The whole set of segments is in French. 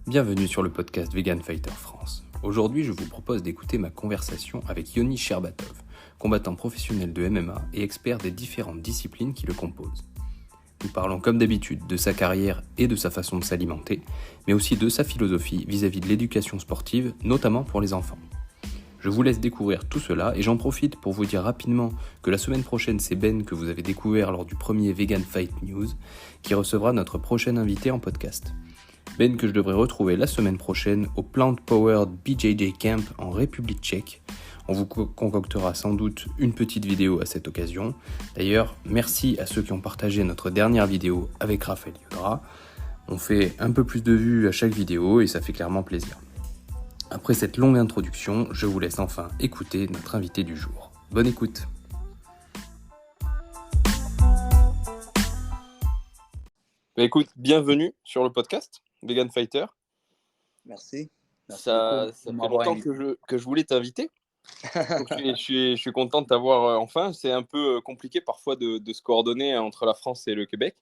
Bienvenue sur le podcast Vegan Fighter France. Aujourd'hui, je vous propose d'écouter ma conversation avec Yoni Sherbatov, combattant professionnel de MMA et expert des différentes disciplines qui le composent. Nous parlons comme d'habitude de sa carrière et de sa façon de s'alimenter, mais aussi de sa philosophie vis-à-vis de l'éducation sportive, notamment pour les enfants. Je vous laisse découvrir tout cela et j'en profite pour vous dire rapidement que la semaine prochaine, c'est Ben que vous avez découvert lors du premier Vegan Fight News qui recevra notre prochain invité en podcast. Ben que je devrais retrouver la semaine prochaine au Plant Powered BJJ Camp en République tchèque. On vous concoctera sans doute une petite vidéo à cette occasion. D'ailleurs, merci à ceux qui ont partagé notre dernière vidéo avec Raphaël Yodra. On fait un peu plus de vues à chaque vidéo et ça fait clairement plaisir. Après cette longue introduction, je vous laisse enfin écouter notre invité du jour. Bonne écoute. Écoute, bienvenue sur le podcast Vegan Fighter. Merci. Ça fait longtemps que je voulais t'inviter. Donc, je suis content de t'avoir enfin. C'est un peu compliqué parfois de se coordonner entre la France et le Québec.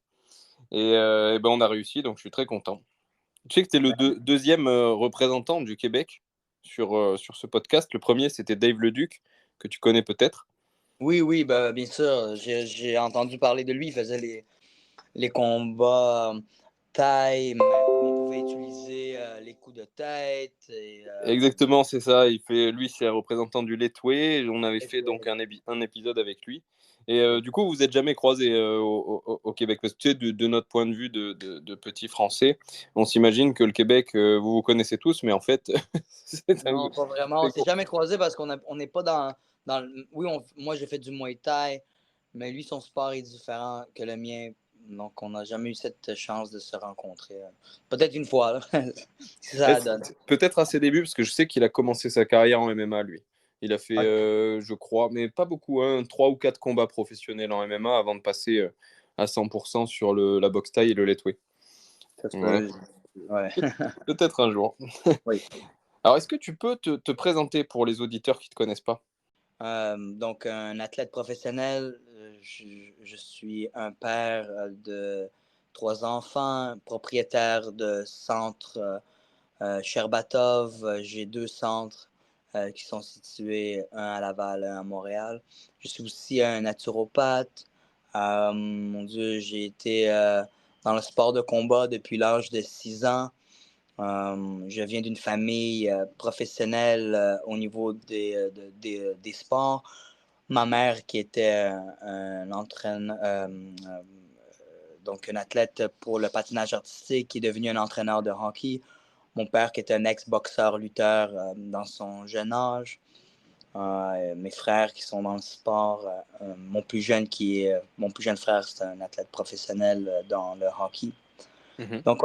Et ben on a réussi, donc je suis très content. Tu sais que tu es le deuxième représentant du Québec sur ce podcast. Le premier, c'était Dave Leduc, que tu connais peut-être. Oui, bah, bien sûr. J'ai entendu parler de lui. Il faisait les combats taille, mais on pouvait utiliser les coups de tête. Exactement, c'est ça. Lui, c'est un représentant du Letway. On avait fait donc un épisode avec lui. Et du coup, vous n'êtes jamais croisés au Québec. Parce que tu sais, de notre point de vue de petits Français, on s'imagine que le Québec, vous connaissez tous, mais en fait, Non, pas vraiment. On s'est jamais croisés parce qu'on n'est pas dans oui, moi, j'ai fait du Muay Thai, mais lui, son sport est différent que le mien. Donc, on n'a jamais eu cette chance de se rencontrer. Peut-être une fois, là, si ça donne. Peut-être à ses débuts, parce que je sais qu'il a commencé sa carrière en MMA, lui. Il a fait, je crois, mais pas beaucoup, 3 ou 4 combats professionnels en MMA avant de passer à 100% sur la boxe taille et le lightweight. Ouais. Peut-être un jour. Oui. Alors, est-ce que tu peux te présenter pour les auditeurs qui ne te connaissent pas? Donc, un athlète professionnel, je suis un père de 3 enfants, propriétaire de centre Sherbatov. J'ai 2 centres qui sont situés, un à Laval, un à Montréal. Je suis aussi un naturopathe. Mon Dieu, j'ai été dans le sport de combat depuis l'âge de 6 ans. Je viens d'une famille professionnelle au niveau des sports. Ma mère qui était donc un athlète pour le patinage artistique, qui est devenu un entraîneur de hockey. Mon père qui était un ex-boxeur lutteur dans son jeune âge. Mes frères qui sont dans le sport. Mon plus jeune frère, c'est un athlète professionnel dans le hockey. Mm-hmm. Donc,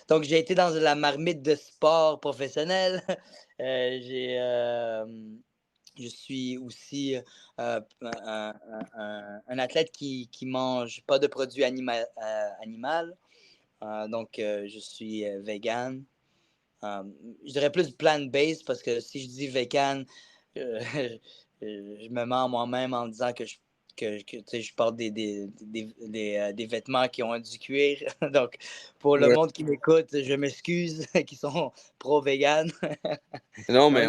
donc, j'ai été dans la marmite de sport professionnel. Je suis aussi un athlète qui mange pas de produits animaux. Donc, je suis vegan. Je dirais plus plant-based parce que si je dis vegan, je me mens moi-même en disant que je porte des vêtements qui ont du cuir. Donc, pour le monde qui m'écoute, je m'excuse, qui sont pro-vegan. Non, mais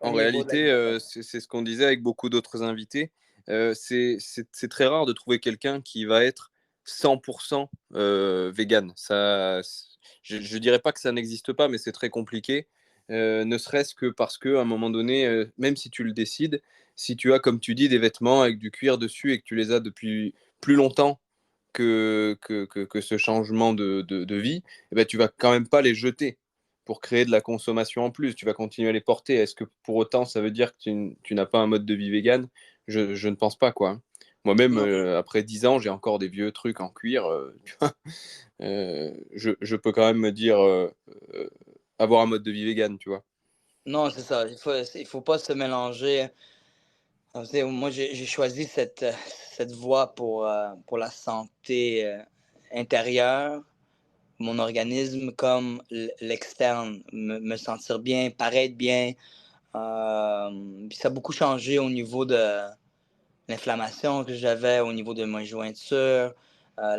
en réalité, c'est ce qu'on disait avec beaucoup d'autres invités. C'est très rare de trouver quelqu'un qui va être 100% vegan. Je dirais pas que ça n'existe pas, mais c'est très compliqué. Ne serait-ce que parce qu'à un moment donné, même si tu le décides, si tu as, comme tu dis, des vêtements avec du cuir dessus et que tu les as depuis plus longtemps que ce changement de vie, eh ben, tu vas quand même pas les jeter pour créer de la consommation en plus. Tu vas continuer à les porter. Est-ce que pour autant, ça veut dire que tu n'as pas un mode de vie vegan? Je ne pense pas, quoi. Moi-même, après 10 ans, j'ai encore des vieux trucs en cuir. Tu vois. Je peux quand même me dire avoir un mode de vie vegan, tu vois. Non, c'est ça. Il faut pas se mélanger. Moi, j'ai choisi cette voie pour la santé intérieure, mon organisme comme l'externe, me sentir bien, paraître bien. Puis ça a beaucoup changé au niveau de l'inflammation que j'avais, au niveau de mes jointures.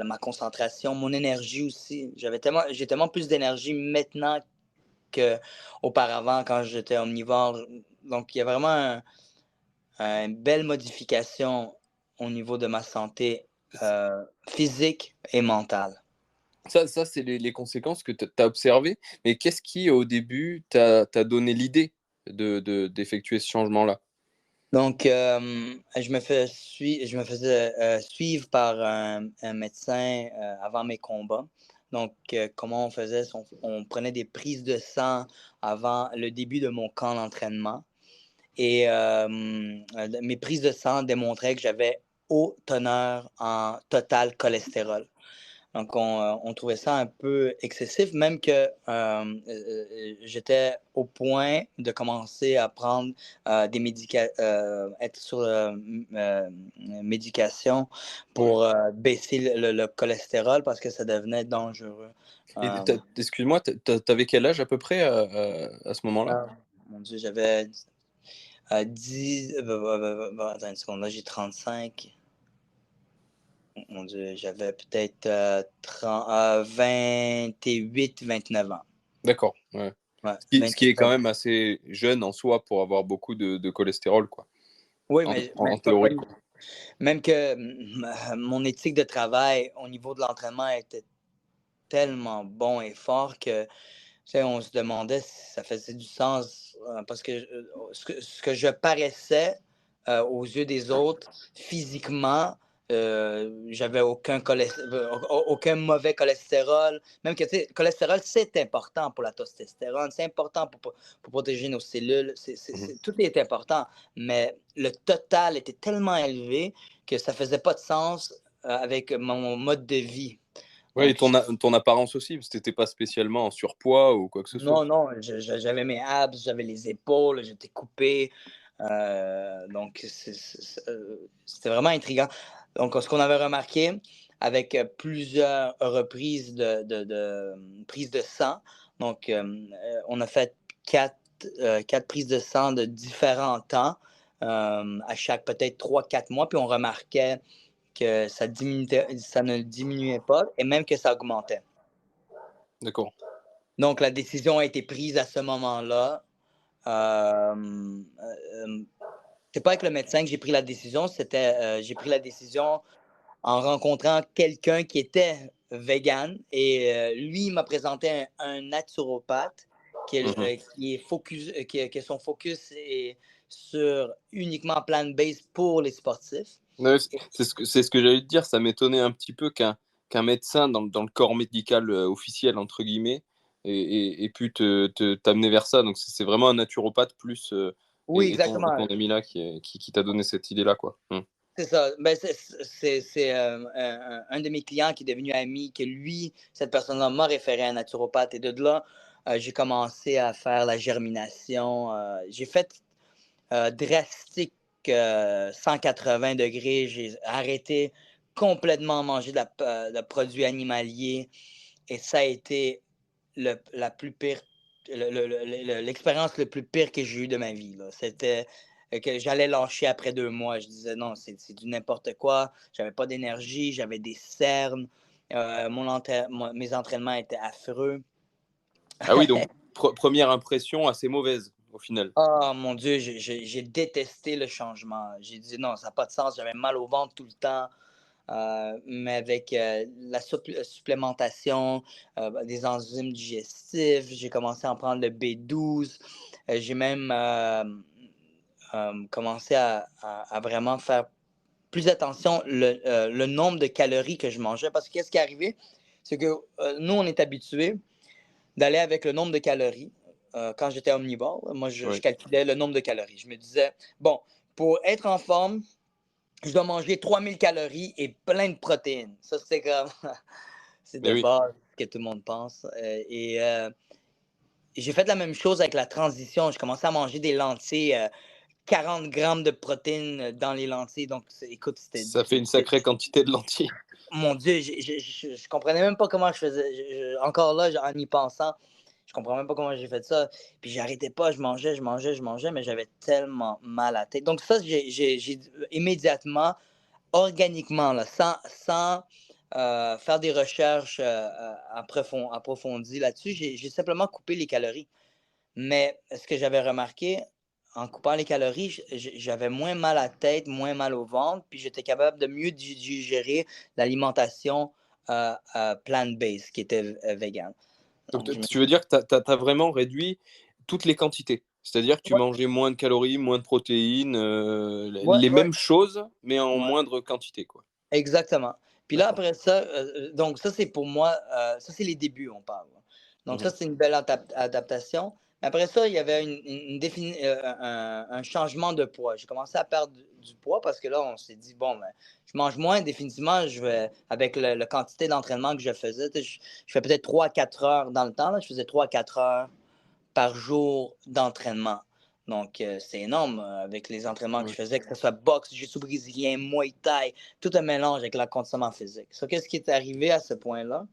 ma concentration, mon énergie aussi. J'ai tellement plus d'énergie maintenant qu'auparavant quand j'étais omnivore. Donc, il y a vraiment une belle modification au niveau de ma santé physique et mentale. Ça c'est les conséquences que tu as observées. Mais qu'est-ce qui, au début, t'a donné l'idée d'effectuer ce changement-là? Donc, je me faisais suivre par un médecin avant mes combats. Donc, comment on faisait? On prenait des prises de sang avant le début de mon camp d'entraînement. Et mes prises de sang démontraient que j'avais haut teneur en total cholestérol. Donc, on trouvait ça un peu excessif, même que j'étais au point de commencer à prendre être sur médication Ouais. pour baisser le cholestérol parce que ça devenait dangereux. Et Euh, excuse-moi, t'avais quel âge à peu près à ce moment-là? ah, mon Dieu, j'avais 10. Attends une seconde, là, j'ai 35. Mon Dieu, j'avais peut-être 28, 29 ans. D'accord, ouais. Ouais, Ce qui 28, est quand 29. même assez jeune en soi pour avoir beaucoup de cholestérol, quoi. Oui, En, mais en théorie, quoi. même que mon éthique de travail au niveau de l'entraînement était tellement bon et fort que, tu sais, on se demandait si ça faisait du sens parce que ce que je paraissais aux yeux des autres physiquement, j'avais aucun mauvais cholestérol. Même que, tu sais, le cholestérol, c'est important pour la testostérone, c'est important pour protéger nos cellules, Mhm. tout est important. Mais le total était tellement élevé que ça faisait pas de sens avec mon mode de vie. Ouais, et Donc, ton apparence aussi, parce que t'étais pas spécialement en surpoids ou quoi que ce soit. non, non, j'avais mes abs, j'avais les épaules, j'étais coupé. Donc, c'était vraiment intriguant. Donc, ce qu'on avait remarqué avec plusieurs reprises de prise de sang, donc, on a fait quatre prises de sang de différents temps, à chaque peut-être 3, 4 mois, puis on remarquait que ça ne diminuait pas et même que ça augmentait. D'accord. Donc, la décision a été prise à ce moment-là. C'est pas avec le médecin que j'ai pris la décision, j'ai pris la décision en rencontrant quelqu'un qui était vegan et lui il m'a présenté un naturopathe Mhm. qui est focus, que son focus est sur uniquement plant-based pour les sportifs. Ouais, c'est ce que j'allais te dire. Ça m'étonnait un petit peu qu'un médecin dans le corps médical officiel, entre guillemets, ait pu t'amener vers ça. Donc, c'est vraiment un naturopathe plus Oui, et exactement. ton ami là qui t'a donné cette idée-là, quoi. C'est ça. Ben, c'est un de mes clients qui est devenu ami, que lui, cette personne-là m'a référé à un naturopathe. Et de là, j'ai commencé à faire la germination. J'ai fait drastique 180 degrés. J'ai arrêté complètement manger de produits animaliers. Et ça a été la plus pire, l'expérience le plus pire que j'ai eue de ma vie. Là. C'était que j'allais lâcher après 2 mois. Je disais non, c'est du n'importe quoi. J'avais pas d'énergie, j'avais des cernes. Mes entraînements étaient affreux. Ah oui, donc première impression assez mauvaise au final. Oh mon Dieu, j'ai détesté le changement. J'ai dit non, ça n'a pas de sens. J'avais mal au ventre tout le temps. Mais avec la supplémentation, des enzymes digestifs, j'ai commencé à en prendre le B12. J'ai même commencé à vraiment faire plus attention le nombre de calories que je mangeais. Parce que qu'est-ce qui est arrivé? C'est que nous, on est habitués d'aller avec le nombre de calories. Quand j'étais omnivore, moi, je Oui. calculais le nombre de calories. Je me disais, bon, pour être en forme, je dois manger 3000 calories et plein de protéines. Ça, c'est comme, c'est Mais de oui. base ce que tout le monde pense. J'ai fait la même chose avec la transition. Je commençais à manger des lentilles, 40 grammes de protéines dans les lentilles. Donc, écoute, Ça fait une sacrée quantité de lentilles. mon Dieu, je comprenais même pas comment je faisais. Encore là, en y pensant, je comprends même pas comment j'ai fait ça. Puis j'arrêtais pas, je mangeais, mais j'avais tellement mal à la tête. Donc ça, j'ai immédiatement, organiquement, là, sans faire des recherches approfondies là-dessus. J'ai simplement coupé les calories. Mais ce que j'avais remarqué, en coupant les calories, j'avais moins mal à la tête, moins mal au ventre, puis j'étais capable de mieux digérer l'alimentation plant-based, qui était vegan. Donc, Donc, tu veux dire que tu as vraiment réduit toutes les quantités. C'est-à-dire que tu ouais, mangeais moins de calories, moins de protéines, ouais, les ouais, mêmes choses, mais en ouais, moindre quantité, quoi. exactement. Puis là, D'accord. après ça, donc ça, c'est pour moi, ça, c'est les débuts, on parle. Donc ça, Mhm. c'est une belle adaptation. Mais après ça, il y avait un changement de poids. J'ai commencé à perdre du poids parce que là, on s'est dit, bon, ben, je mange moins, définitivement, avec la quantité d'entraînement que je faisais, je fais peut-être 3 à 4 heures dans le temps, là, je faisais 3 à 4 heures par jour d'entraînement. Donc, c'est énorme avec les entraînements que Ouais. je faisais, que ce soit boxe, jiu-jitsu brésilien, muay thai, tout un mélange avec la conditionnement physique. Qu'est-ce qui est arrivé à ce point-là?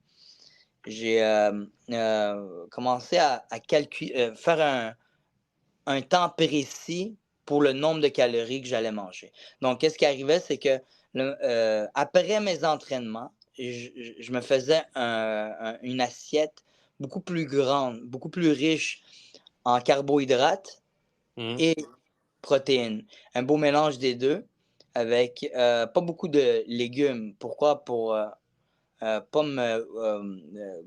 J'ai commencé à faire un temps précis pour le nombre de calories que j'allais manger. Donc, qu'est-ce qui arrivait, c'est que après mes entraînements, je me faisais une assiette beaucoup plus grande, beaucoup plus riche en carbohydrates Mhm. et protéines. Un beau mélange des deux avec pas beaucoup de légumes. Pourquoi? Pour pas me Ouais.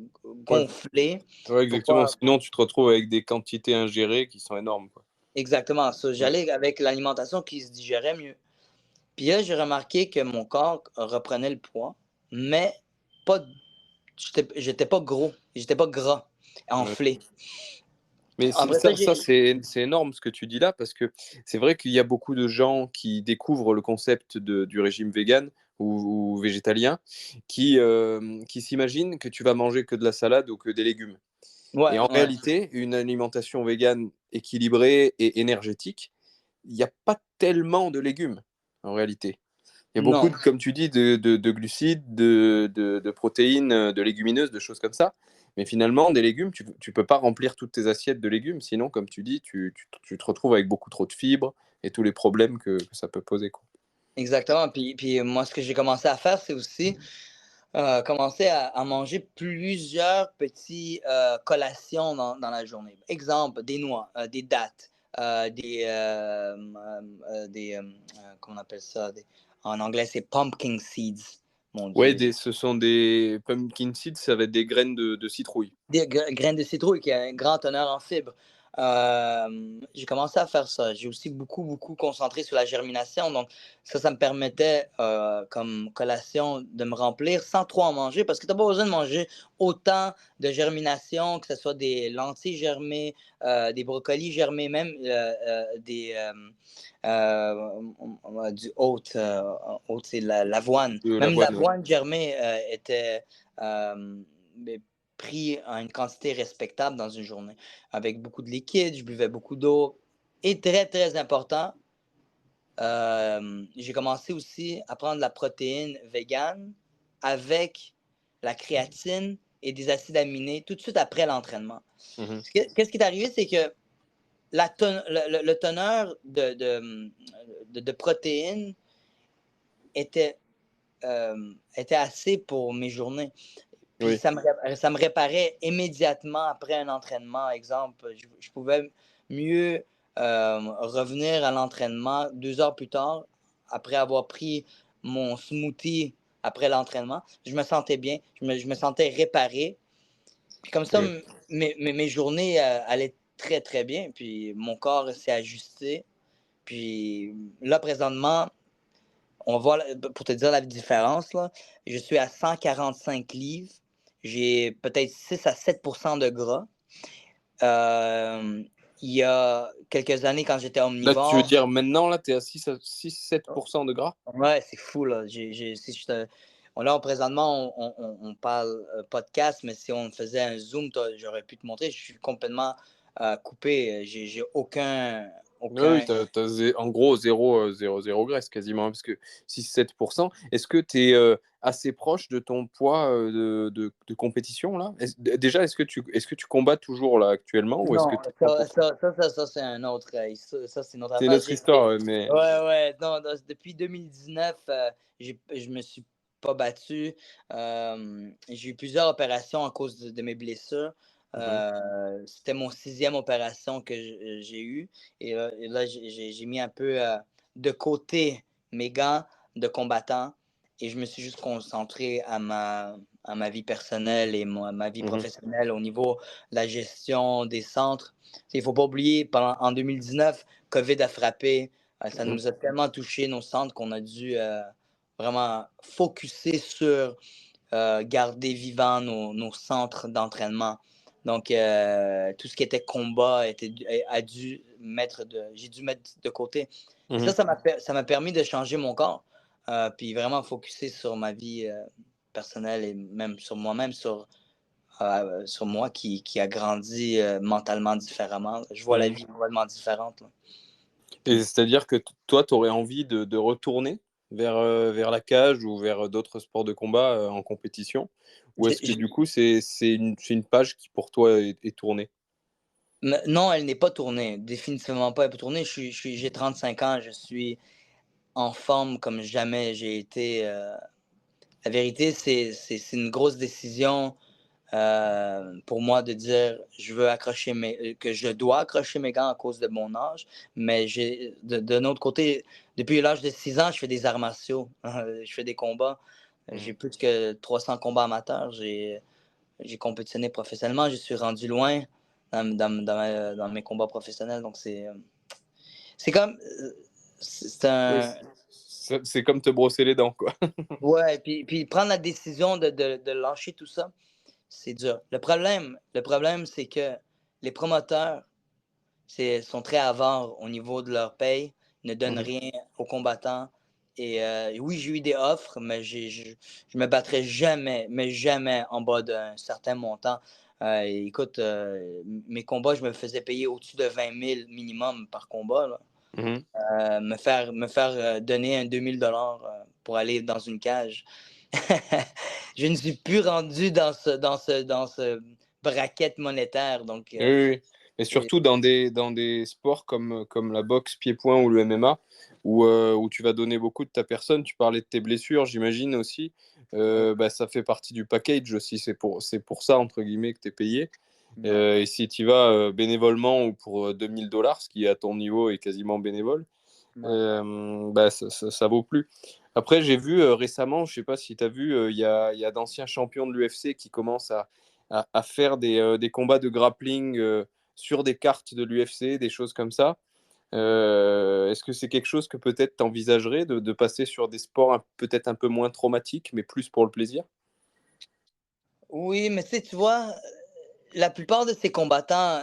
gonfler. Ouais, Pour exactement. pas... Sinon, tu te retrouves avec des quantités ingérées qui sont énormes, quoi. Exactement. Ouais. J'allais avec l'alimentation qui se digérait mieux. Puis là, j'ai remarqué que mon corps reprenait le poids, mais pas, j'étais pas gros, j'étais pas gras, Ouais. enflé. Mais Après ça, ça c'est énorme ce que tu dis là, parce que c'est vrai qu'il y a beaucoup de gens qui découvrent le concept du régime vegan ou végétalien, qui s'imaginent que tu vas manger que de la salade ou que des légumes. Et ouais, en ouais, réalité, une alimentation végane équilibrée et énergétique, il n'y a pas tellement de légumes, en réalité. Il y a beaucoup, non, comme tu dis, de glucides, de protéines, de légumineuses, de choses comme ça. Mais finalement, des légumes, tu ne peux pas remplir toutes tes assiettes de légumes. Sinon, comme tu dis, tu te retrouves avec beaucoup trop de fibres et tous les problèmes que ça peut poser, quoi. exactement. Puis moi, ce que j'ai commencé à faire, c'est aussi commencer à manger plusieurs petits collations dans la journée. Exemple, des noix, des dattes, comment on appelle ça? En anglais, c'est pumpkin seeds. Mon Ouais, Dieu. ce sont des pumpkin seeds, ça va être des graines de citrouille. Des graines de citrouille qui a un grand teneur en fibres. J'ai commencé à faire ça. J'ai aussi beaucoup concentré sur la germination. Donc, ça me permettait, comme collation, de me remplir sans trop en manger parce que tu n'as pas besoin de manger autant de germination, que ce soit des lentilles germées, des brocolis germés, même du hôte. Hôte, c'est l'avoine. De Même l'avoine, ouais. l'avoine germée était. Euh, pris à une quantité respectable dans une journée. Avec beaucoup de liquide, je buvais beaucoup d'eau. Et très important, j'ai commencé aussi à prendre la protéine végane avec la créatine et des acides aminés tout de suite après l'entraînement. Mhm. Qu'est-ce qui est arrivé, c'est que le teneur de protéines était, était assez pour mes journées. Puis Oui. ça me réparait immédiatement après un entraînement. Exemple, je pouvais mieux revenir à l'entraînement 2 heures plus tard, après avoir pris mon smoothie après l'entraînement. Je me sentais bien, je me sentais réparé. Puis comme ça, Oui. mes journées allaient très bien. Puis mon corps s'est ajusté. Puis là, présentement, on voit, pour te dire la différence, là, je suis à 145 livres. J'ai peut-être 6 à 7 de gras. Euh, il y a quelques années, quand j'étais Là, tu veux omnivore, dire maintenant, là, tu es à 6-7% de gras? ouais, c'est fou, là. Là, présentement, on parle podcast, mais si on faisait un Zoom, j'aurais pu te montrer. Je suis complètement coupé. J'ai Oui, aucun. en gros 0 graisse quasiment, hein, parce que 6-7%. Est-ce que tu es assez proche de ton poids de compétition là? Déjà, est-ce que tu combats toujours là actuellement ou est-ce que Non, tu es 100%? c'est un autre. Ça, c'est une autre C'est une affaire. autre histoire, mais Ouais, ouais. Non, depuis 2019, je me suis pas battu. J'ai eu plusieurs opérations à cause de mes blessures. Mhm. C'était mon 6e opération que j'ai eue. Et là, j'ai mis un peu de côté mes gants de combattant et je me suis juste concentré à ma vie personnelle et ma vie Mhm. professionnelle au niveau de la gestion des centres. Il ne faut pas oublier, en 2019, COVID a frappé. Ça Mhm. nous a tellement touché nos centres qu'on a dû vraiment focusser sur garder vivants nos centres d'entraînement. Donc, tout ce qui était combat j'ai dû mettre de côté. Et Mhm. ça m'a permis de changer mon corps, puis vraiment focuser sur ma vie personnelle et même sur moi-même, sur moi qui a grandi mentalement différemment. Je vois la Mhm. vie complètement différente, là. Et c'est-à-dire que toi, tu aurais envie de retourner vers la cage ou vers d'autres sports de combat en compétition? Ou J'ai- est-ce que j'ai- du coup, c'est une page qui pour toi est tournée? Non, elle n'est pas tournée. Définitivement pas, elle n'est pas tournée. J'ai 35 ans, je suis en forme comme jamais j'ai été. La vérité, c'est une grosse décision pour moi de dire que je dois accrocher mes gants à cause de mon âge. Mais d'un autre côté, depuis l'âge de 6 ans, je fais des arts martiaux. Je fais des combats. J'ai Mhm. plus que 300 combats amateurs. J'ai compétitionné professionnellement. Je suis rendu loin dans mes combats professionnels. Donc, c'est comme. C'est Oui, un. c'est comme te brosser les dents, quoi. Ouais, puis prendre la décision de lâcher tout ça, c'est dur. Le problème, c'est que les promoteurs sont très avares au niveau de leur paye, ne donnent Mhm. rien aux combattants. Et oui, j'ai eu des offres, mais je me battrai jamais, mais jamais en bas d'un certain montant. Écoute, mes combats, je me faisais payer au-dessus de 20 000 minimum par combat, là. Mhm. Me faire donner un 2000 $ pour aller dans une cage. Je ne suis plus rendu dans ce bracket monétaire. Donc, Oui, oui, oui. Et surtout dans des sports comme la boxe pied-point ou le MMA, où tu vas donner beaucoup de ta personne. Tu parlais de tes blessures, j'imagine aussi. ouais, Bah, ça fait partie du package aussi. C'est pour ça, entre guillemets, que tu es payé. ouais, Et si tu y vas bénévolement ou pour 2000 $, ce qui à ton niveau est quasiment bénévole, ouais. bah, ça vaut plus. Après, j'ai vu récemment, je sais pas si tu as vu, il y a d'anciens champions de l'UFC qui commencent à faire des combats de grappling sur des cartes de l'UFC, des choses comme ça. Est-ce que c'est quelque chose que peut-être tu envisagerais de passer sur des sports peut-être un peu moins traumatiques, mais plus pour le plaisir? Oui, mais tu vois, la plupart de ces combattants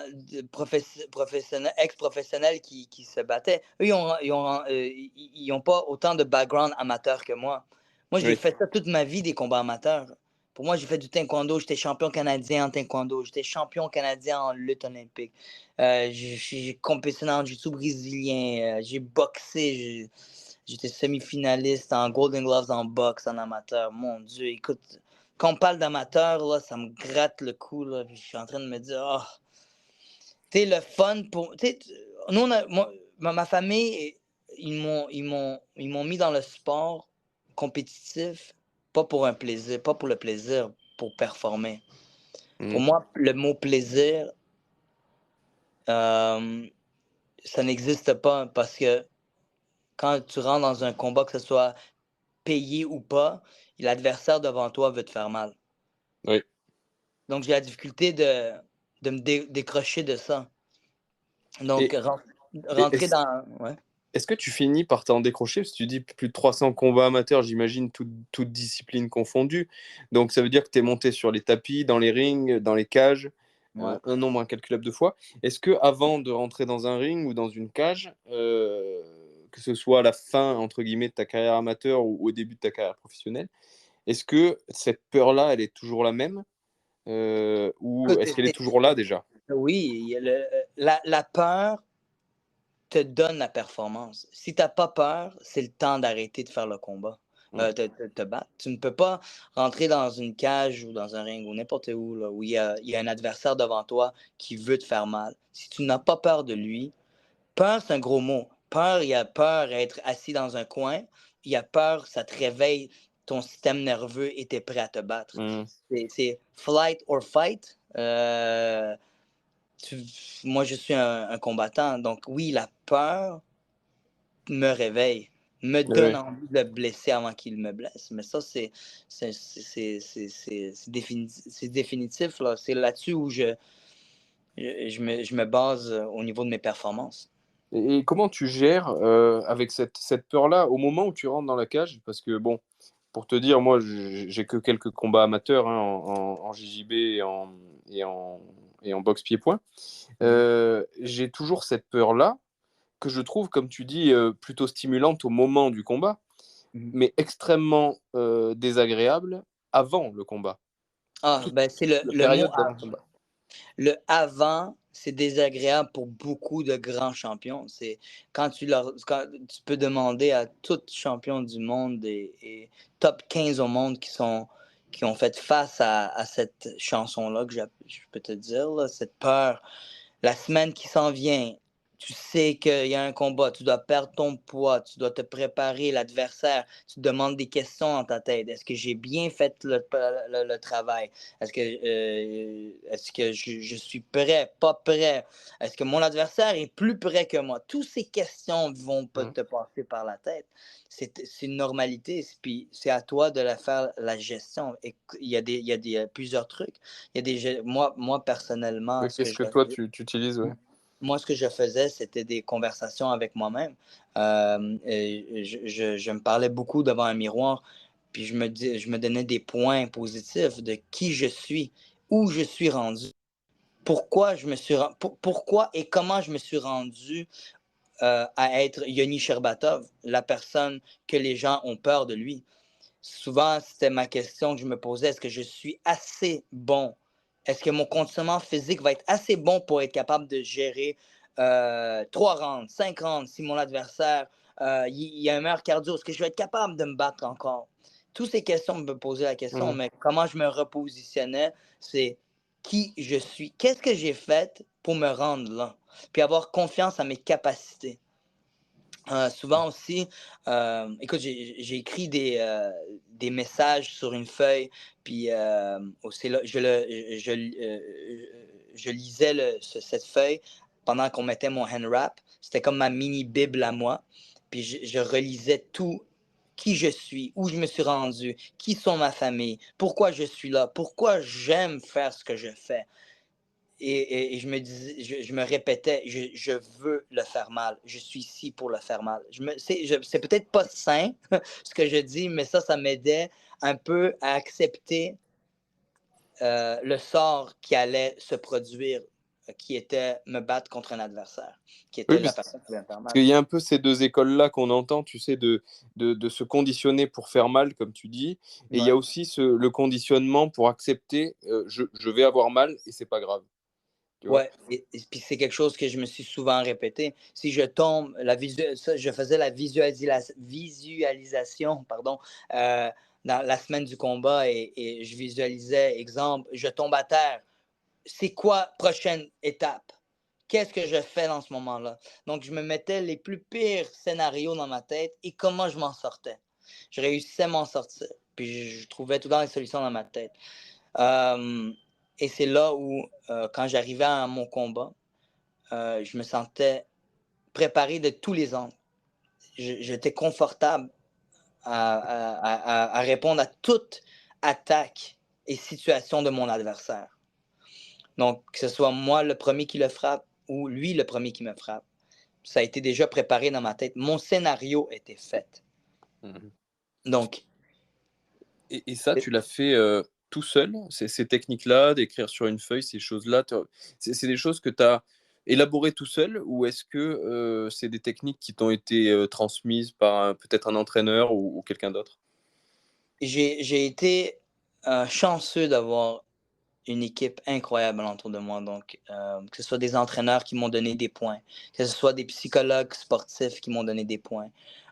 professionnels, ex-professionnels qui se battaient, eux, ils ont pas autant de background amateur que moi. Moi, j'ai Oui. fait ça toute ma vie, des combats amateurs. Pour moi, j'ai fait du taekwondo. J'étais champion canadien en taekwondo. J'étais champion canadien en lutte olympique. J'ai compétitionné en jiu-jitsu brésilien. J'ai boxé. J'étais semi-finaliste en Golden Gloves en boxe en amateur. Mon Dieu, écoute, quand on parle d'amateur, là, ça me gratte le cou, là, puis je suis en train de me dire, oh, tu sais, le fun pour. Tu sais, nous, ma famille, ils m'ont mis dans le sport compétitif, pas pour un plaisir, pas pour le plaisir, pour performer. Pour Mhm. moi, le mot plaisir, euh, ça n'existe pas parce que quand tu rentres dans un combat, que ce soit payé ou pas, l'adversaire devant toi veut te faire mal. Oui. Donc, j'ai la difficulté de me décrocher de ça. Donc, Et, et rentrer dans. Ouais. est-ce que tu finis par t'en décrocher? Parce que tu dis plus de 300 combats amateurs, j'imagine, toutes disciplines confondues. Donc ça veut dire que tu es monté sur les tapis, dans les rings, dans les cages, Ouais. un nombre incalculable de fois. Est-ce que avant de rentrer dans un ring ou dans une cage, que ce soit à la fin, entre guillemets, de ta carrière amateur ou au début de ta carrière professionnelle, est-ce que cette peur-là, elle est toujours la même? Ou Écoute, est-ce qu'elle est toujours là déjà? oui, la peur te donne la performance. Si tu n'as pas peur, c'est le temps d'arrêter de faire le combat, Mm. te battre. Tu ne peux pas rentrer dans une cage ou dans un ring ou n'importe où, là, où il y a un adversaire devant toi qui veut te faire mal. Si tu n'as pas peur de lui, peur, c'est un gros mot. Peur, il y a peur à être assis dans un coin. Il y a peur, ça te réveille. ton système nerveux était prêt à te battre. Mm. C'est flight or fight. Moi, je suis un combattant. Donc, oui, la peur me réveille, me donne Ouais. envie de le blesser avant qu'il me blesse. Mais ça, c'est définitif. Là. C'est là-dessus où je me base au niveau de mes performances. Et comment tu gères avec cette peur-là au moment où tu rentres dans la cage? Parce que, bon, pour te dire, moi, j'ai que quelques combats amateurs hein, en JJB et en boxe pied-point. J'ai toujours cette peur-là que je trouve, comme tu dis, plutôt stimulante au moment du combat, mais extrêmement désagréable avant le combat. C'est La le mot période d'avant le combat. Le avant, c'est désagréable pour beaucoup de grands champions. C'est quand tu peux demander à tout champion du monde et top 15 au monde qui ont fait face à cette chanson-là, que je peux te dire, là, cette peur. La semaine qui s'en vient, tu sais qu'il y a un combat, tu dois perdre ton poids, tu dois te préparer l'adversaire, tu te demandes des questions dans ta tête. Est-ce que j'ai bien fait le travail? Est-ce que je suis prêt, pas prêt? Est-ce que mon adversaire est plus prêt que moi? Toutes ces questions vont pas te passer par la tête. C'est une normalité, puis c'est à toi de faire la gestion. Et il y a plusieurs trucs. Moi personnellement, Qu'est-ce que toi, tu utilises ouais. Moi, ce que je faisais, c'était des conversations avec moi-même. Je me parlais beaucoup devant un miroir, puis je me donnais des points positifs de qui je suis, où je suis rendu, pourquoi et comment je me suis rendu à être Yoni Sherbatov, la personne que les gens ont peur de lui. Souvent, c'était ma question que je me posais, est-ce que je suis assez bon? Est-ce que mon conditionnement physique va être assez bon pour être capable de gérer 3 rounds, 5 rounds si mon adversaire il a un meilleur cardio? Est-ce que je vais être capable de me battre encore? Toutes ces questions me posaient la question, mais comment je me repositionnais, c'est qui je suis. Qu'est-ce que j'ai fait pour me rendre là? Puis avoir confiance en mes capacités. Souvent aussi, écoute, j'ai écrit des messages sur une feuille, puis aussi là, je lisais cette feuille pendant qu'on mettait mon hand wrap. C'était comme ma mini Bible à moi. Puis je relisais tout, qui je suis, où je me suis rendu, qui sont ma famille, pourquoi je suis là, pourquoi j'aime faire ce que je fais. Et je me répétais, je veux le faire mal. Je suis ici pour le faire mal. C'est peut-être pas sain ce que je dis, mais ça m'aidait un peu à accepter le sort qui allait se produire, qui était me battre contre un adversaire, qui était la personne qui voulait me faire mal. Parce qu'il y a un peu ces deux écoles-là qu'on entend, tu sais, de se conditionner pour faire mal, comme tu dis. Et il y a aussi le conditionnement pour accepter je vais avoir mal et c'est pas grave. Ouais, et puis c'est quelque chose que je me suis souvent répété. Si je tombe, je faisais la visualisation, pardon, dans la semaine du combat et je visualisais, exemple, je tombe à terre. C'est quoi prochaine étape? Qu'est-ce que je fais dans ce moment-là? Donc, je me mettais les plus pires scénarios dans ma tête et comment je m'en sortais. Je réussissais à m'en sortir. Puis je trouvais tout dans les solutions dans ma tête. Et c'est là où, quand j'arrivais à mon combat, je me sentais préparé de tous les angles. J'étais confortable à répondre à toute attaque et situation de mon adversaire. Donc, que ce soit moi le premier qui le frappe ou lui le premier qui me frappe, ça a été déjà préparé dans ma tête. Mon scénario était fait. Donc. Et ça, tu l'as fait tout seul, ces techniques-là, d'écrire sur une feuille, ces choses-là, c'est des choses que tu as élaborées tout seul ou est-ce que c'est des techniques qui t'ont été transmises par peut-être un entraîneur ou quelqu'un d'autre? J'ai été chanceux d'avoir une équipe incroyable autour de moi. Donc, que ce soit des entraîneurs qui m'ont donné des points, que ce soit des psychologues sportifs qui m'ont donné des points.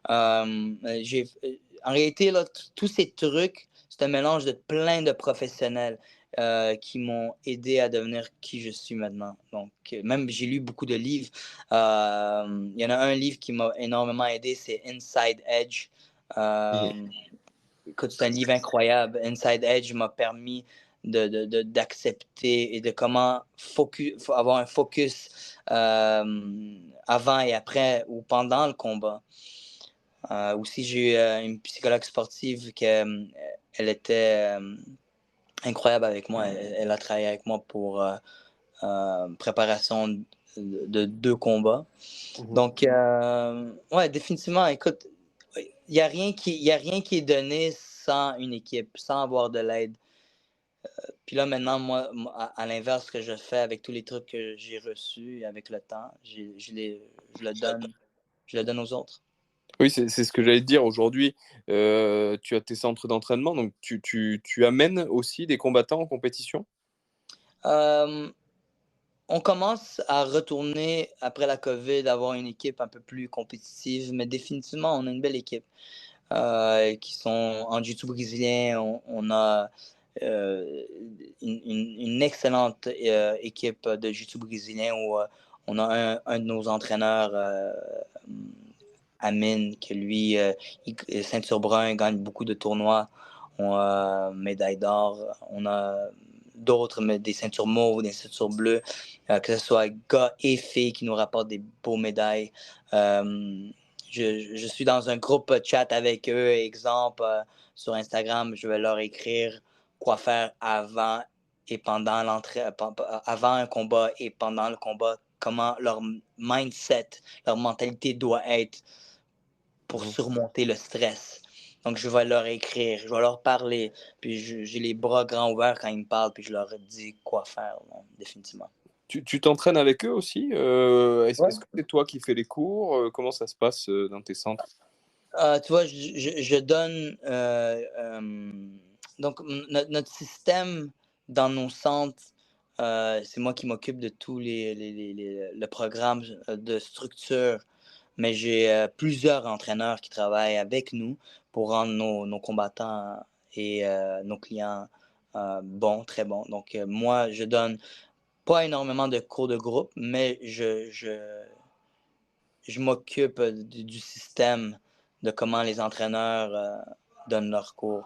En réalité, là, tous ces trucs, c'est un mélange de plein de professionnels qui m'ont aidé à devenir qui je suis maintenant. Donc, même j'ai lu beaucoup de livres. Il y en a un livre qui m'a énormément aidé, c'est Inside Edge. écoute, c'est un livre incroyable. Inside Edge m'a permis d'accepter et de comment avoir un focus avant et après ou pendant le combat. Aussi, j'ai eu une psychologue sportive qui elle était incroyable avec moi. Elle a travaillé avec moi pour préparation de 2 combats. Donc, ouais, définitivement, écoute, il n'y a rien qui est donné sans une équipe, sans avoir de l'aide. Puis là, maintenant, moi, à l'inverse, ce que je fais avec tous les trucs que j'ai reçus avec le temps, je le donne aux autres. Oui, c'est ce que j'allais te dire. Aujourd'hui, tu as tes centres d'entraînement, donc tu amènes aussi des combattants en compétition? On commence à retourner après la COVID, avoir une équipe un peu plus compétitive, mais définitivement, on a une belle équipe qui sont en jiu-jitsu brésilien. On a une excellente équipe de jiu-jitsu brésilien où on a un de nos entraîneurs, Amin, que lui, il est ceinture brun, gagne beaucoup de tournois, on a médaille d'or, on a d'autres, mais des ceintures mauves, des ceintures bleues, que ce soit gars et filles qui nous rapportent des beaux médailles. Je suis dans un groupe chat avec eux, exemple, sur Instagram, je vais leur écrire quoi faire avant et pendant avant un combat et pendant le combat, comment leur mindset, leur mentalité doit être pour surmonter le stress. Donc, je vais leur écrire, je vais leur parler, puis j'ai les bras grands ouverts quand ils me parlent, puis je leur dis quoi faire, définitivement. Tu t'entraînes avec eux aussi? Est-ce Ouais. que c'est toi qui fais les cours? Comment ça se passe dans tes centres? Tu vois, je donne. Donc, notre système dans nos centres, c'est moi qui m'occupe de tout le programme de structure, mais j'ai plusieurs entraîneurs qui travaillent avec nous pour rendre nos combattants et nos clients bons, très bons. Donc, moi, je donne pas énormément de cours de groupe, mais je m'occupe du système de comment les entraîneurs donnent leurs cours.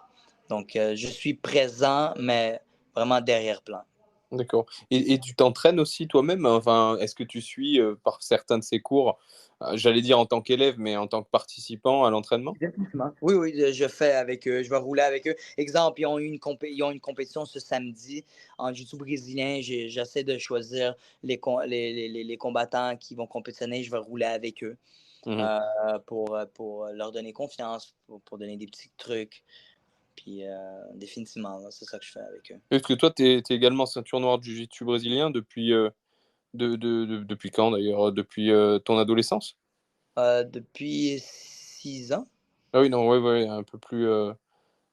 Donc, je suis présent, mais vraiment derrière-plan. D'accord. Et tu t'entraînes aussi toi-même? Enfin, est-ce que tu suis par certains de ces cours, j'allais dire en tant qu'élève, mais en tant que participant à l'entraînement? Définitivement. Oui, oui, je fais avec eux, je vais rouler avec eux. Exemple, ils ont une compétition ce samedi en jiu-jitsu brésilien. J'essaie de choisir les combattants qui vont compétitionner. Je vais rouler avec eux pour leur donner confiance, pour donner des petits trucs. Puis définitivement, là, c'est ça que je fais avec eux. Est-ce que toi, tu es également ceinture noire de jiu-jitsu brésilien depuis, depuis quand d'ailleurs? Depuis ton adolescence? Depuis 6 ans. Ah oui, non, ouais, ouais, un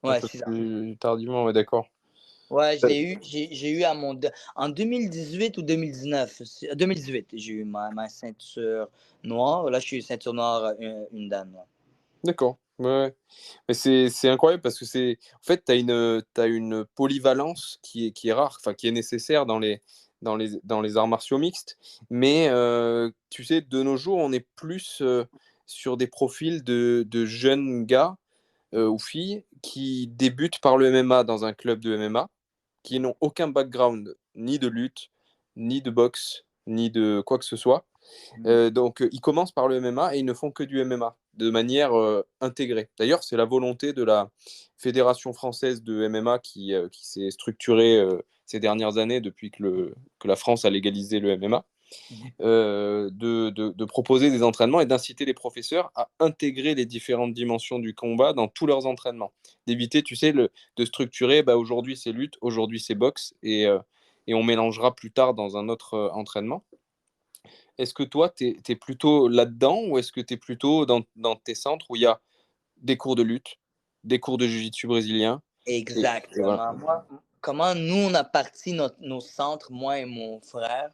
Ouais, peu 6 ans. plus tardivement, ouais, d'accord. Ouais, j'ai eu en 2018 ou 2019. 2018, j'ai eu ma ceinture noire. Là, je suis ceinture noire, une dan. Ouais. D'accord, ouais, ouais. Mais c'est incroyable parce que en fait, tu une polyvalence qui est rare, enfin qui est nécessaire dans les arts martiaux mixtes. Mais tu sais, de nos jours, on est plus sur des profils de jeunes gars ou filles qui débutent par le MMA dans un club de MMA, qui n'ont aucun background, ni de lutte, ni de boxe, ni de quoi que ce soit. Donc, ils commencent par le MMA et ils ne font que du MMA de manière intégrée. D'ailleurs, c'est la volonté de la Fédération française de MMA qui s'est structurée ces dernières années depuis que la France a légalisé le MMA, de proposer des entraînements et d'inciter les professeurs à intégrer les différentes dimensions du combat dans tous leurs entraînements. D'éviter, tu sais, de structurer, bah, aujourd'hui c'est lutte, aujourd'hui c'est boxe, et on mélangera plus tard dans un autre entraînement. Est-ce que toi, tu es plutôt là-dedans ou est-ce que tu es plutôt dans tes centres où il y a des cours de lutte, des cours de jiu-jitsu brésilien et voilà. Exactement. Moi, comment nous, on a parti nos centres, moi et mon frère,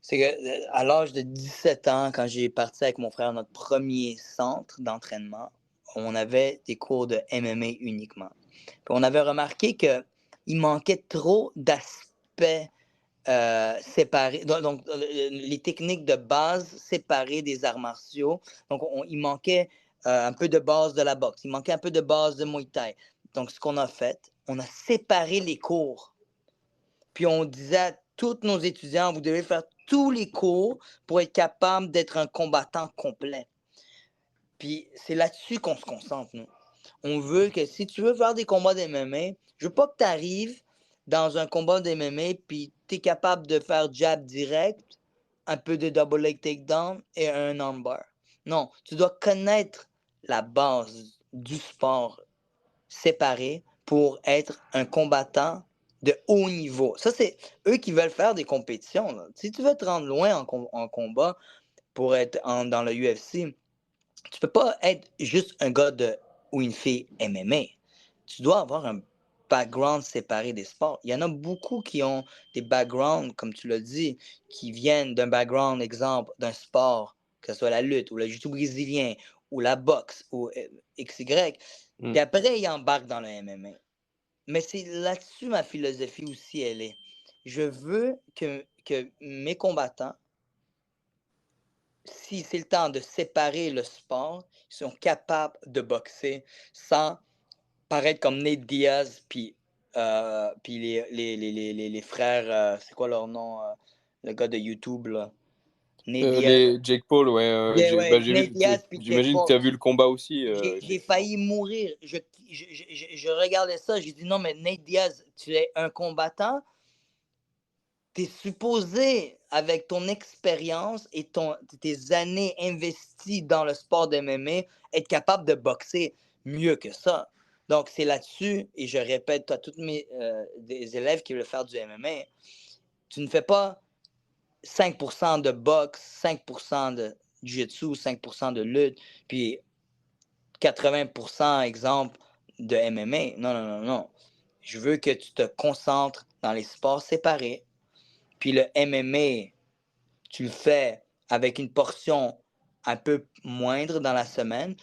c'est qu'à l'âge de 17 ans, quand j'ai parti avec mon frère notre premier centre d'entraînement, on avait des cours de MMA uniquement. Puis on avait remarqué qu'il manquait trop d'aspects séparés. Donc, les techniques de base séparées des arts martiaux. Donc, il manquait un peu de base de la boxe, il manquait un peu de base de Muay Thai. Donc, ce qu'on a fait, on a séparé les cours. Puis, on disait à tous nos étudiants, vous devez faire tous les cours pour être capable d'être un combattant complet. Puis, c'est là-dessus qu'on se concentre, nous. On veut que si tu veux faire des combats d'MMA, je veux pas que tu arrives dans un combat d'MMA puis tu es capable de faire jab direct, un peu de double leg takedown et un armbar. Non, tu dois connaître la base du sport séparé pour être un combattant de haut niveau. Ça, c'est eux qui veulent faire des compétitions, là. Si tu veux te rendre loin en combat pour être dans le UFC, tu peux pas être juste un gars ou une fille MMA. Tu dois avoir un background séparé des sports. Il y en a beaucoup qui ont des backgrounds, comme tu l'as dit, qui viennent d'un background, exemple, d'un sport, que ce soit la lutte ou le jiu-jitsu brésilien ou la boxe ou XY. Puis après, ils embarquent dans le MMA. Mais c'est là-dessus ma philosophie aussi, elle est. Je veux que mes combattants, si c'est le temps de séparer le sport, ils sont capables de boxer sans paraître comme Nate Diaz, puis les frères, c'est quoi leur nom, le gars de YouTube, là? Nate Diaz. Les Jake Paul, ouais. Ouais, Nate Diaz, puis Jake J'imagine que Paul. tu as vu le combat aussi. J'ai failli mourir. Je regardais ça, j'ai dit non, mais Nate Diaz, tu es un combattant. Tu es supposé, avec ton expérience et tes années investies dans le sport de MMA, être capable de boxer mieux que ça. Donc, c'est là-dessus, et je répète à tous des élèves qui veulent faire du MMA, tu ne fais pas 5% de boxe, 5% de jiu-jitsu, 5% de lutte, puis 80%, exemple, de MMA. Non, non, non, non. Je veux que tu te concentres dans les sports séparés. Puis le MMA, tu le fais avec une portion un peu moindre dans la semaine.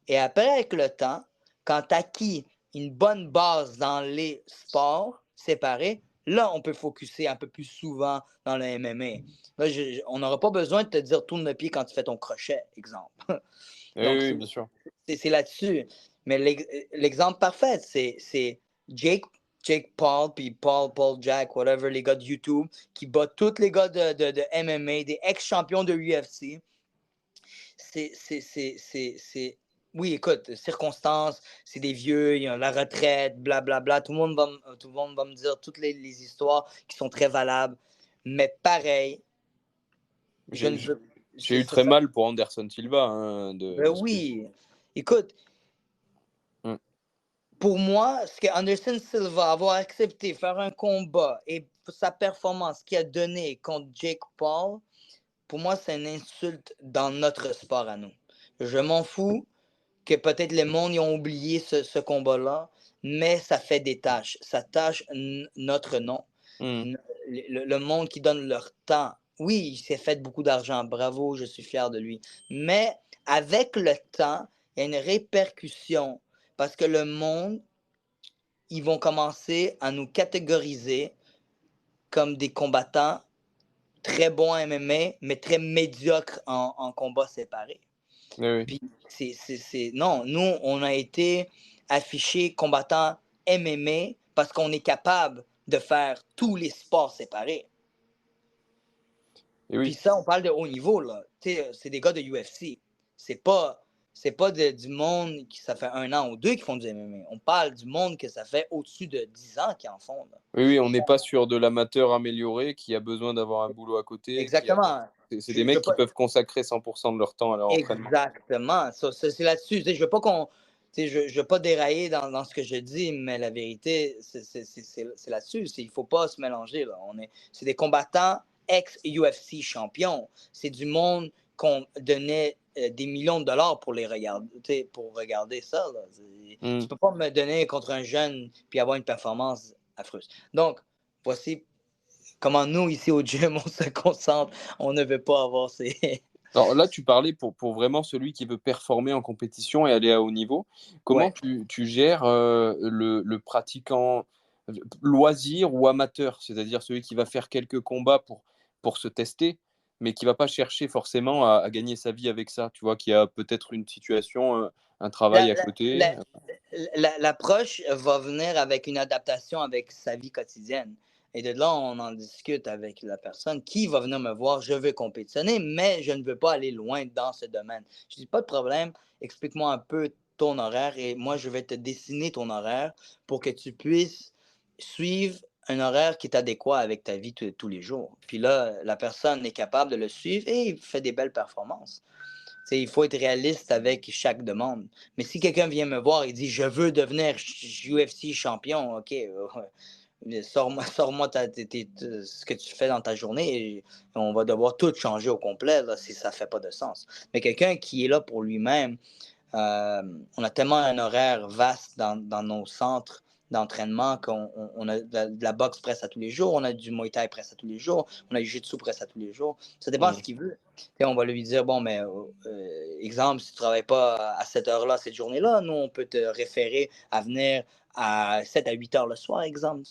Et après, avec le temps, quand tu as acquis une bonne base dans les sports séparés, là, on peut focuser un peu plus souvent dans le MMA. Là, on n'aura pas besoin de te dire tourne le pied quand tu fais ton crochet, exemple. Donc, Oui, bien sûr. c'est là-dessus. Mais l'exemple parfait, c'est Jake Paul, puis Paul Jack, whatever, les gars de YouTube, qui battent tous les gars de MMA, des ex-champions de UFC. Oui, écoute, circonstances, c'est des vieux, il y a la retraite, blablabla. Tout le monde va me dire toutes les histoires qui sont très valables. Mais pareil, je ne veux. J'ai eu très mal pour Anderson Silva. Hein, oui. Écoute, pour moi, ce que Anderson Silva avoir accepté faire un combat et sa performance qu'il a donnée contre Jake Paul, pour moi, c'est une insulte dans notre sport à nous. Je m'en fous que peut-être le monde y ont oublié ce combat-là, mais ça fait des tâches. Ça tâche notre nom. Le monde qui donne leur temps. Oui, il s'est fait beaucoup d'argent. Bravo, je suis fier de lui. Mais avec le temps, il y a une répercussion parce que le monde, ils vont commencer à nous catégoriser comme des combattants très bons en MMA, mais très médiocres en combat séparé. Oui. Puis non, nous, on a été affichés combattants MMA parce qu'on est capable de faire tous les sports séparés. Et oui. Puis ça, on parle de haut niveau, là. C'est des gars de UFC. C'est pas du monde qui ça fait 1 an ou 2 qui font du MMA. On parle du monde que ça fait au-dessus de 10 ans qui en font. Là. Oui, on n'est pas sur de l'amateur amélioré qui a besoin d'avoir un boulot à côté. Exactement. C'est des mecs qui peuvent consacrer 100% de leur temps à leur entraînement. Exactement. C'est là-dessus. Je veux pas je veux pas dérailler dans ce que je dis, mais la vérité, c'est là-dessus. Il faut pas se mélanger. Là. C'est des combattants ex-UFC champions. C'est du monde qu'on donnait des millions de dollars pour les regarder, pour regarder ça. Là. Tu peux pas me donner contre un jeune puis avoir une performance affreuse. Donc, voici comment nous, ici au gym, on se concentre. On ne veut pas avoir ces... Alors là, tu parlais pour vraiment celui qui veut performer en compétition et aller à haut niveau. Comment tu gères le pratiquant loisir ou amateur, c'est-à-dire celui qui va faire quelques combats pour se tester, mais qui va pas chercher forcément à gagner sa vie avec ça, tu vois, qui a peut-être une situation, un travail La- à la- côté. la- L'approche va venir avec une adaptation avec sa vie quotidienne. Et de là, on en discute avec la personne qui va venir me voir. Je veux compétitionner, mais je ne veux pas aller loin dans ce domaine. Je dis pas de problème, explique-moi un peu ton horaire et moi, je vais te dessiner ton horaire pour que tu puisses suivre un horaire qui est adéquat avec ta vie tous les jours. Puis là, la personne est capable de le suivre et il fait des belles performances. T'sais, il faut être réaliste avec chaque demande. Mais si quelqu'un vient me voir et dit je veux devenir UFC champion, OK, sors-moi ce que tu fais dans ta journée et on va devoir tout changer au complet là, si ça ne fait pas de sens. Mais quelqu'un qui est là pour lui-même, on a tellement un horaire vaste dans nos centres d'entraînement qu'on a de la boxe presque à tous les jours, on a du Muay Thai presque à tous les jours, on a du Jiu-Jitsu presque à tous les jours. Ça dépend de ce Mmh. qu'il veut. T'sais, on va lui dire, bon, mais exemple, si tu ne travailles pas à cette heure-là, cette journée-là, nous, on peut te référer à venir à 7 à 8 heures le soir, exemple.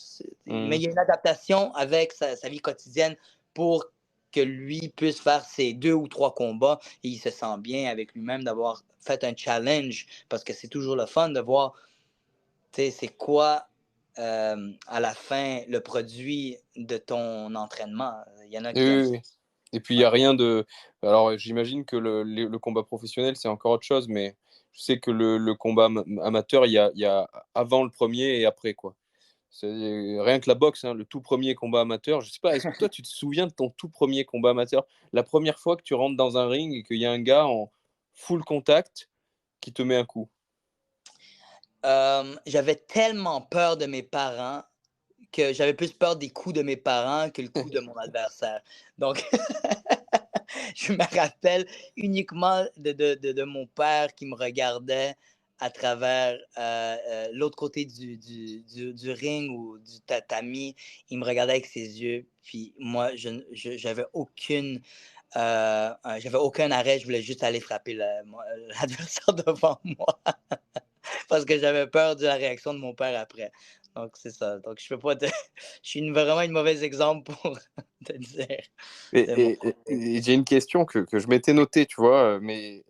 Mais Mmh. il y a une adaptation avec sa vie quotidienne pour que lui puisse faire ses 2 ou 3 combats et il se sent bien avec lui-même d'avoir fait un challenge parce que c'est toujours le fun de voir, tu sais, c'est quoi à la fin le produit de ton entraînement. Il y en a Oui, qui aiment oui, ça. oui. Et puis il y Ouais. a rien de alors j'imagine que le combat professionnel, c'est encore autre chose, mais je sais que le combat amateur, il y a avant le premier et après, quoi. C'est rien que la boxe, hein, le tout premier combat amateur. Je sais pas, est-ce que toi, tu te souviens de ton tout premier combat amateur? La première fois que tu rentres dans un ring et qu'il y a un gars en full contact qui te met un coup? J'avais tellement peur de mes parents que j'avais plus peur des coups de mes parents que le coup de mon adversaire. Donc, je me rappelle uniquement de mon père qui me regardait à travers l'autre côté du ring ou du tatami. Il me regardait avec ses yeux. Puis moi, j'avais j'avais aucun arrêt. Je voulais juste aller frapper l'adversaire devant moi parce que j'avais peur de la réaction de mon père après. Donc, c'est ça. Donc, je peux pas te... Je suis vraiment une mauvaise exemple pour te dire Et, de mon et- côté. et j'ai une question que je m'étais notée, tu vois, mais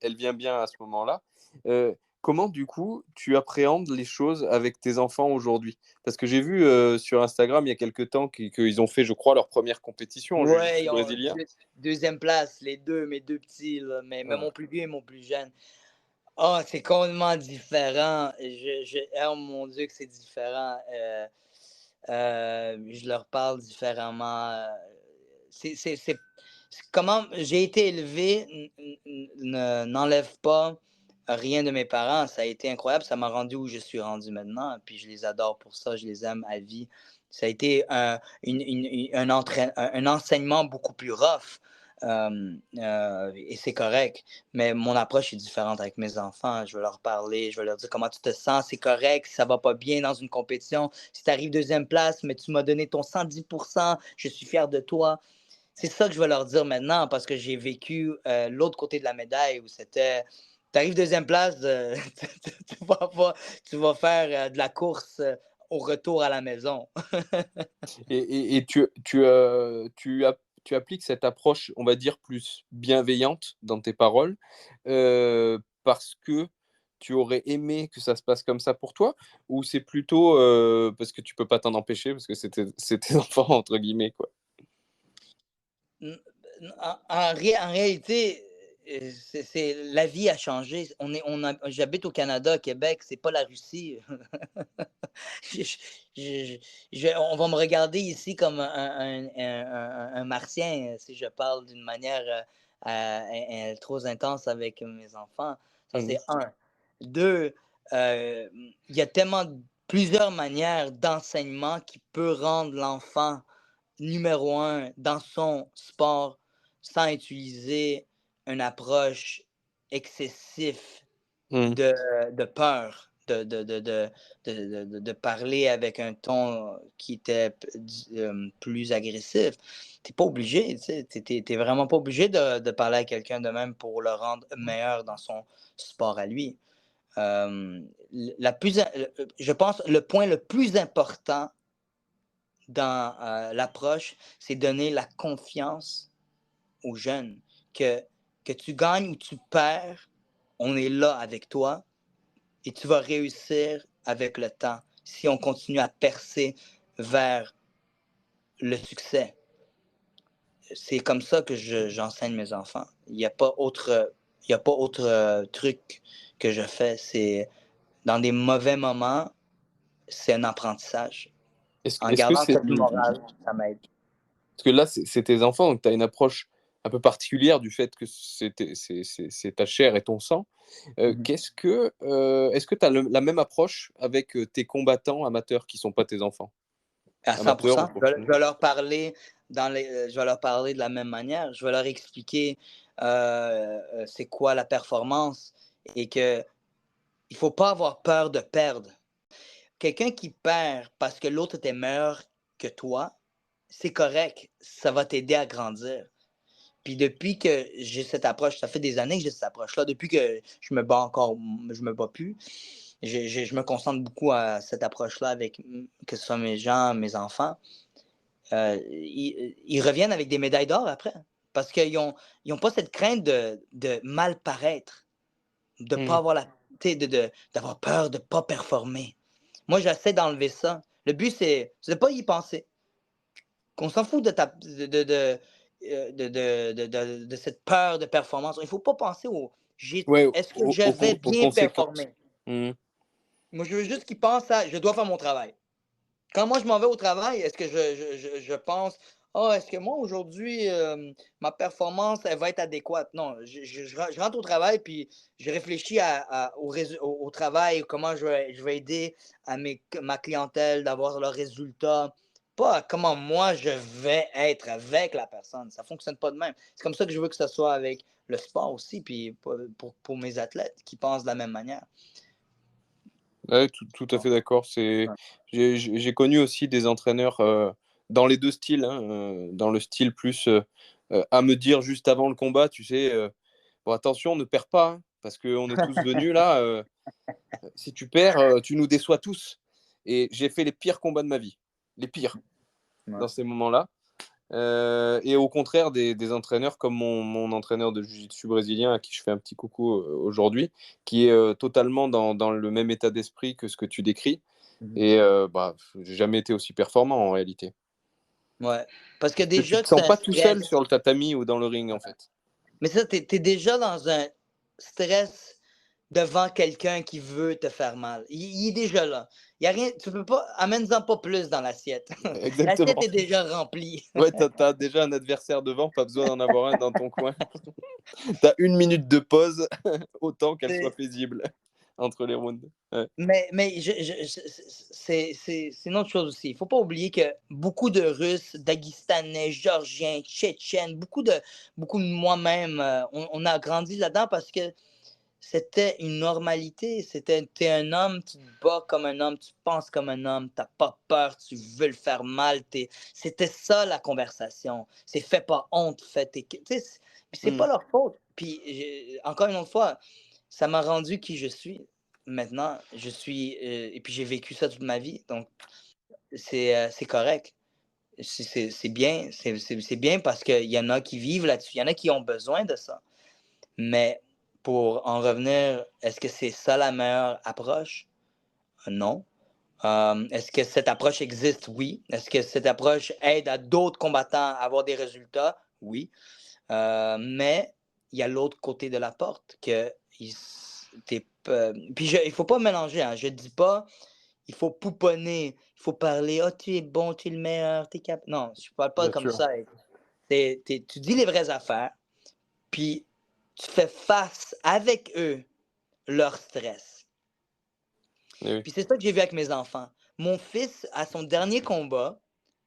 elle vient bien à ce moment-là. Comment, du coup, tu appréhendes les choses avec tes enfants aujourd'hui? Parce que j'ai vu sur Instagram il y a quelques temps qu'ils ont fait, je crois, leur première compétition en Ouais, jiu-jitsu ils ont brésilien. deuxième place, les deux, mes deux petits, là, mais Ouais. mon plus vieux et mon plus jeune. Ah, c'est complètement différent. Oh mon Dieu, que c'est différent. Je leur parle différemment. Comment j'ai été élevé n'enlève pas rien de mes parents. Ça a été incroyable. Ça m'a rendu où je suis rendu maintenant. Puis je les adore pour ça. Je les aime à vie. Ça a été un enseignement beaucoup plus rough. Et c'est correct. Mais mon approche est différente avec mes enfants. Je vais leur parler, je vais leur dire comment tu te sens, c'est correct, si ça va pas bien dans une compétition. Si tu arrives deuxième place, mais tu m'as donné ton 110%, je suis fier de toi. C'est ça que je vais leur dire maintenant parce que j'ai vécu l'autre côté de la médaille où c'était. Tu arrives deuxième place, tu vas faire de la course au retour à la maison. Et tu appliques cette approche, on va dire, plus bienveillante dans tes paroles, parce que tu aurais aimé que ça se passe comme ça pour toi? Ou c'est plutôt parce que tu peux pas t'en empêcher, parce que c'est tes enfants, entre guillemets, quoi? En réalité, la vie a changé. J'habite au Canada, Québec, c'est pas la Russie. Je- on va me regarder ici comme un martien si je parle d'une manière trop intense avec mes enfants. Ça, Mmh. c'est un. Deux, il y a tellement plusieurs manières d'enseignement qui peut rendre l'enfant numéro un dans son sport sans utiliser une approche excessive Mmh. de peur, de parler avec un ton qui était plus agressif. Tu n'es pas obligé, tu n'es vraiment pas obligé de parler à quelqu'un de même pour le rendre meilleur dans son sport à lui. Je pense le point le plus important dans l'approche, c'est donner la confiance aux jeunes que tu gagnes ou tu perds, on est là avec toi et tu vas réussir avec le temps si on continue à percer vers le succès. C'est comme ça que j'enseigne mes enfants. Il n'y a pas autre, truc que je fais. C'est dans des mauvais moments, c'est un apprentissage. En Est-ce que gardant c'est cette morale, ça m'aide. parce que là, c'est tes enfants, donc tu as une approche un peu particulière du fait que c'est ta chair et ton sang. Est-ce que tu as la même approche avec tes combattants amateurs qui ne sont pas tes enfants? À Amateurs ou 100%. Je professionnels? vais leur parler je vais leur parler de la même manière. Je vais leur expliquer c'est quoi la performance et que il faut pas avoir peur de perdre. Quelqu'un qui perd parce que l'autre était meilleur que toi, c'est correct. Ça va t'aider à grandir. Puis depuis que j'ai cette approche, ça fait des années que j'ai cette approche-là. Depuis que je me bats je me bats plus. Je me concentre beaucoup à cette approche-là avec que ce soit mes gens, mes enfants. Ils reviennent avec des médailles d'or après. Parce qu'ils n'ont ont pas cette crainte de mal paraître, de ne pas Mmh. avoir d'avoir peur de ne pas performer. Moi, j'essaie d'enlever ça. Le but, c'est de ne pas y penser. Qu'on s'en fout de cette peur de performance. Il ne faut pas penser Ouais, est-ce que je vais aux bien conséquences. performer? Mmh. Moi, je veux juste qu'ils pensent à je dois faire mon travail. Quand moi je m'en vais au travail, est-ce que je pense ah, est-ce que moi aujourd'hui, ma performance, elle va être adéquate? Non, je rentre au travail puis je réfléchis au travail, comment je vais aider ma clientèle d'avoir le résultat, pas à comment moi je vais être avec la personne. Ça ne fonctionne pas de même. C'est comme ça que je veux que ce soit avec le sport aussi, puis pour mes athlètes qui pensent de la même manière. Ouais, tout à fait d'accord. Ouais. J'ai connu aussi des entraîneurs dans les deux styles, hein, dans le style plus à me dire juste avant le combat, tu sais, bon, attention, ne perds pas, hein, parce qu'on est tous venus là. Si tu perds, tu nous déçois tous. Et j'ai fait les pires combats de ma vie, les pires, Ouais. dans ces moments-là. Et au contraire, des entraîneurs comme mon entraîneur de jiu-jitsu brésilien, à qui je fais un petit coucou aujourd'hui, qui est totalement dans le même état d'esprit que ce que tu décris. Mhm. Et bah, j'ai jamais été aussi performant en réalité. Ouais. Parce que Parce que tu déjà, te c'est sens un pas tout seul stress. sur le tatami ou dans le ring, en fait. Mais ça, t'es déjà dans un stress devant quelqu'un qui veut te faire mal. Il est déjà là. Il y a rien, tu peux pas, amène-en pas plus dans l'assiette. L'assiette Exactement. est déjà remplie. Ouais, t'as déjà un adversaire devant, pas besoin d'en avoir un dans ton coin. T'as une minute de pause, autant qu'elle soit C'est- paisible entre les rounds. Ouais. mais c'est une autre chose aussi. Il faut pas oublier que beaucoup de Russes, Daguestanais, Géorgiens, Tchétchènes, beaucoup de moi-même, on a grandi là-dedans parce que c'était une normalité. T'es un homme, tu te bats comme un homme, tu penses comme un homme, t'as pas peur, tu veux le faire mal. C'était ça la conversation. C'est fait pas honte, c'est Mm. pas leur faute. Puis, encore une autre fois, ça m'a rendu qui je suis. Maintenant, et puis j'ai vécu ça toute ma vie, donc c'est correct. C'est bien, c'est bien parce qu'il y en a qui vivent là-dessus, il y en a qui ont besoin de ça. Mais pour en revenir, est-ce que c'est ça la meilleure approche? Non. Est-ce que cette approche existe? Oui. Est-ce que cette approche aide à d'autres combattants à avoir des résultats? Oui. Mais il y a l'autre côté de la porte que puis il faut pas mélanger, hein. Je dis pas il faut pouponner, il faut parler, oh, tu es bon, tu es le meilleur, tu es capable. Non, je parle pas Bien comme sûr. ça. Tu dis les vraies affaires, puis tu fais face avec eux leur stress. Eh oui. Puis c'est ça que j'ai vu avec mes enfants. Mon fils, à son dernier combat,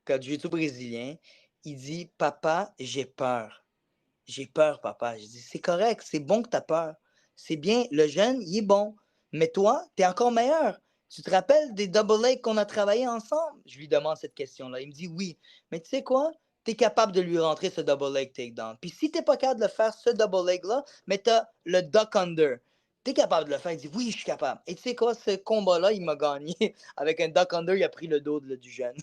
quand jiu-jitsu brésilien, il dit papa, j'ai peur. J'ai peur, papa. Je dis c'est correct, c'est bon que tu as peur. C'est bien, le jeune, il est bon. Mais toi, tu es encore meilleur. Tu te rappelles des double legs qu'on a travaillé ensemble? Je lui demande cette question-là. Il me dit oui. Mais tu sais quoi? Tu es capable de lui rentrer ce double leg takedown. Puis si tu n'es pas capable de faire ce double leg-là, mais tu as le duck under. t'es capable de le faire? Il dit, oui, je suis capable. Et tu sais quoi, ce combat-là, il m'a gagné. Avec un Duck Under, il a pris le dos du jeune.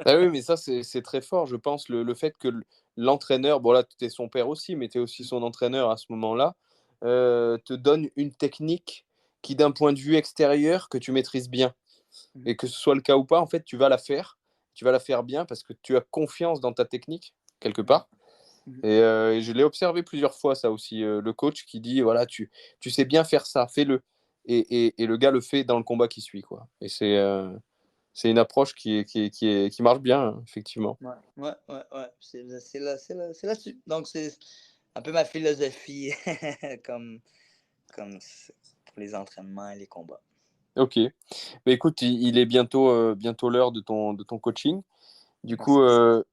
Ah oui, mais ça, c'est très fort, je pense, le fait que l'entraîneur, bon là, tu es son père aussi, mais tu es aussi son entraîneur à ce moment-là, te donne une technique qui, d'un point de vue extérieur, que tu maîtrises bien. Et que ce soit le cas ou pas, en fait, tu vas la faire bien parce que tu as confiance dans ta technique, quelque part. Et je l'ai observé plusieurs fois, ça aussi, le coach qui dit, voilà, tu sais bien faire ça, fais-le. Et le gars le fait dans le combat qui suit, quoi. Et c'est une approche qui marche bien, hein, effectivement. Ouais. C'est là-dessus. Donc, c'est un peu ma philosophie comme pour les entraînements et les combats. Ok. Mais écoute, il est bientôt l'heure de ton coaching. Du Merci. coup,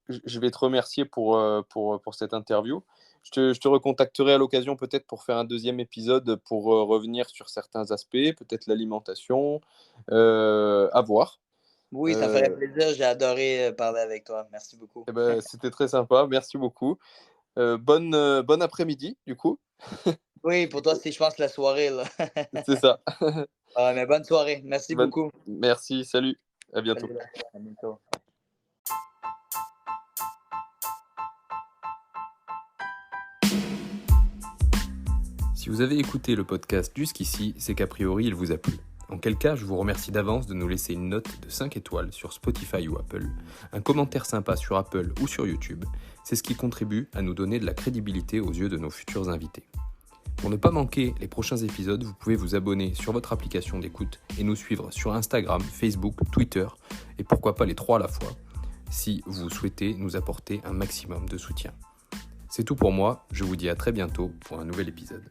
je vais te remercier pour cette interview. Je te recontacterai à l'occasion peut-être pour faire un deuxième épisode pour revenir sur certains aspects, peut-être l'alimentation, à voir. Oui, ça me ferait plaisir. J'ai adoré parler avec toi. Merci beaucoup. Eh ben, c'était très sympa, merci beaucoup. Bonne après-midi, du coup. Oui, pour toi, c'est, je pense, la soirée, là. C'est ça. Mais bonne soirée. Merci beaucoup. Merci, salut, à bientôt. Salut, à bientôt. Si vous avez écouté le podcast jusqu'ici, c'est qu'a priori il vous a plu. En quel cas, je vous remercie d'avance de nous laisser une note de 5 étoiles sur Spotify ou Apple, un commentaire sympa sur Apple ou sur YouTube. C'est ce qui contribue à nous donner de la crédibilité aux yeux de nos futurs invités. Pour ne pas manquer les prochains épisodes, vous pouvez vous abonner sur votre application d'écoute et nous suivre sur Instagram, Facebook, Twitter et pourquoi pas les 3 à la fois, si vous souhaitez nous apporter un maximum de soutien. C'est tout pour moi, je vous dis à très bientôt pour un nouvel épisode.